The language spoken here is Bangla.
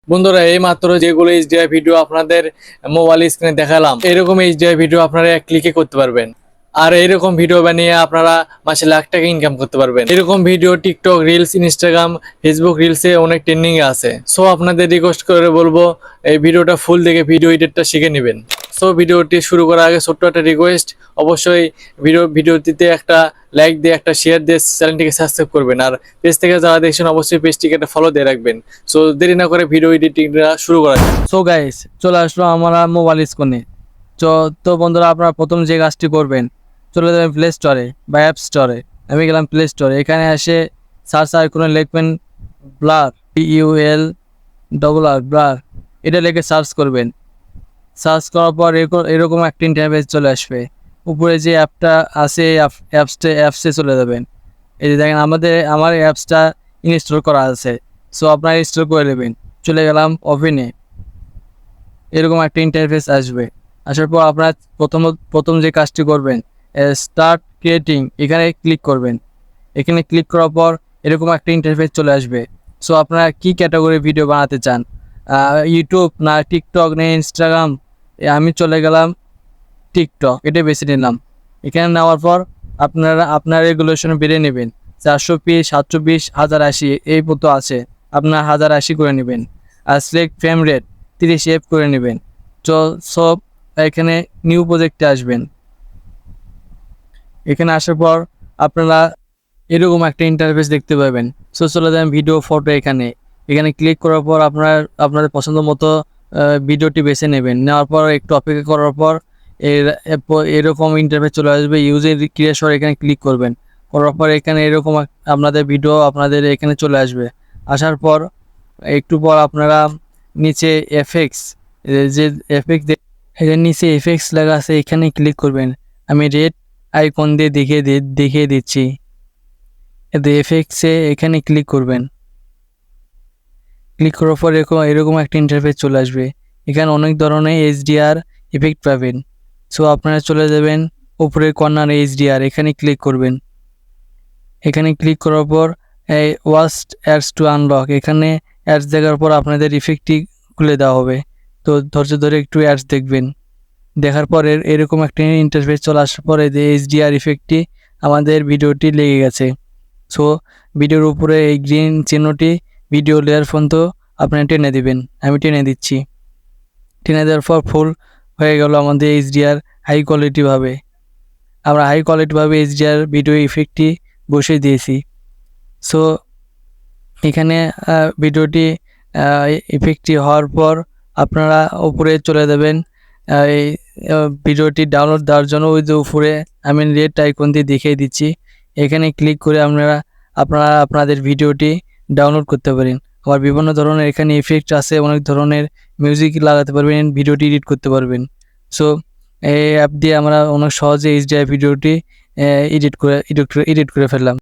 বন্ধুরা এই মাত্র যেগুলো এইচডিআই ভিডিও আপনাদের মোবাইল স্ক্রিনে দেখালাম, এরকম এইচডিআই ভিডিও আপনারা এক ক্লিকে করতে পারবেন। আর এরকম ভিডিও বানিয়ে আপনারা মাসে লাখ টাকা ইনকাম করতে পারবেন। এরকম video TikTok reels, Instagram, Facebook রিলসে অনেক ট্রেন্ডিং এ আছে। সো আপনাদের রিকোয়েস্ট করে বলবো এই ভিডিওটা ফুল দেখে ভিডিও এডিটটা শিখে নেবেন। সো ভিডিওটি শুরু করার আগে ছোট্ট একটা রিকোয়েস্ট, অবশ্যই ভিডিওটিতে একটা লাইক দিয়ে একটা শেয়ার দিয়ে চ্যানেলটিকে সাবস্ক্রাইব করবেন। আর পেজ থেকে যারা দেখছেন অবশ্যই পেজটিকে একটা ফলো দিয়ে রাখবেন। সো দেরি না করে ভিডিও এডিটিংটা শুরু করা যাক। সো গাইস, চলে আসলো আমরা মোবাইল স্ক্রিনে। তো বন্ধুরা, আপনারা প্রথম যে কাজটি করবেন, চলে যাবেন প্লে স্টোরে বা অ্যাপ স্টোরে। আমি গেলাম প্লে স্টোরে। এখানে এসে সার্চ আইকনে লিখবেন ব্লার, BULR, ব্লার। এটা লিখে সার্চ করবেন। সার্চ করার পর এরকম একটা ইন্টারফেস চলে আসবে। উপরে যে অ্যাপটা আছে এই অ্যাপসে চলে যাবেন। এই যে দেখেন আমার অ্যাপসটা ইনস্টল করা আছে। সো আপনারা ইনস্টল করে নেবেন। চলে গেলাম ওপেনে। এরকম একটা ইন্টারফেস আসবে। আসার পর আপনারা প্রথম যে কাজটি করবেন, স্টার্ট ক্রিয়েটিং, এখানে ক্লিক করবেন। এখানে ক্লিক করার পর এরকম একটা ইন্টারফেস চলে আসবে। সো আপনারা কি ক্যাটাগরি ভিডিও বানাতে চান, ইউটিউব না টিকটক না ইনস্টাগ্রাম? আমি চলে গেলাম টিকটক, এটা বেছে নিলাম। এখানে নেওয়ার পর আপনার রেগুলেশন বেড়ে নেবেন। 420, 720, 1080 এই মতো আছে। আপনার 1080 করে নেবেন। আর সিলেক্ট ফ্রেম রেট 30 এফ করে নেবেন। তো সব এখানে নিউ প্রজেক্টে আসবেন। এখানে আসার পর আপনারা এরকম একটা ইন্টারফেস দেখতে পাবেন। সো চলে যাবেন ভিডিও ফটো। এখানে ক্লিক করার পর আপনাদের পছন্দ মতো ভিডিওটি বেছে নেবেন। নেওয়ার পর একটু অপেক্ষা করার পর এরকম ইন্টারফেস চলে আসবে। ইউজের ক্রিয়েশন এখানে ক্লিক করবেন। করার পর এখানে এরকম আপনাদের ভিডিও আপনাদের এখানে চলে আসবে। আসার পর একটু পর আপনারা নিচে এফেক্টস, যে এফেক্ট এখানে নিচে এফেক্টস লেখা আছে, এখানে ক্লিক করবেন। আমি রেড আইকন দিয়ে দেখিয়ে দিচ্ছি। এতে এফেক্টসে এখানে ক্লিক করবেন। ক্লিক করার পর এরকম একটা ইন্টারফেস চলে আসবে। এখানে অনেক ধরনের এইচডিআর ইফেক্ট পাবেন। সো আপনারা চলে যাবেন উপরের কর্নার এইচডিআর, এখানে ক্লিক করবেন। এখানে ক্লিক করার পর এই ওয়াস্ট অ্যাডস টু আনলক, এখানে অ্যাডস দেখার পর আপনাদের ইফেক্টটি খুলে দেওয়া হবে। তো ধৈর্য ধরে একটু অ্যাডস দেখবেন। দেখার পর এরকম একটা ইন্টারফেস চলে আসার পরে যে এইচডিআর ইফেক্টটি আমাদের ভিডিওটি লেগে গেছে। সো ভিডিওর উপরে এই গ্রিন চিহ্নটি ভিডিও লেয়ার পর্যন্ত আপনারা টেনে দিবেন। আমি টেনে দিচ্ছি। টেনে দেওয়ার পর ফুল হয়ে গেল আমাদের এইচডিআর হাই কোয়ালিটিভাবে। আমরা হাই কোয়ালিটিভাবে এইচডিআর ভিডিও ইফেক্টটি বসিয়ে দিয়েছি। সো এখানে ভিডিওটি ইফেক্টটি হওয়ার পর আপনারা উপরে চলে যাবেন। এই ভিডিওটি ডাউনলোড দেওয়ার জন্য ওই যে উপরে আমি রেড আইকন দিয়ে দেখিয়ে দিচ্ছি, এখানে ক্লিক করে আপনারা আপনাদের ভিডিওটি ডাউনলোড করতে পারেন। আবার বিভিন্ন ধরনের এখানে ইফেক্ট আছে, অনেক ধরনের মিউজিক লাগাতে পারবেন, ভিডিওটি এডিট করতে পারবেন। সো এই অ্যাপ দিয়ে আমরা অনেক সহজে এইচডিআই ভিডিওটি এডিট করে ফেললাম।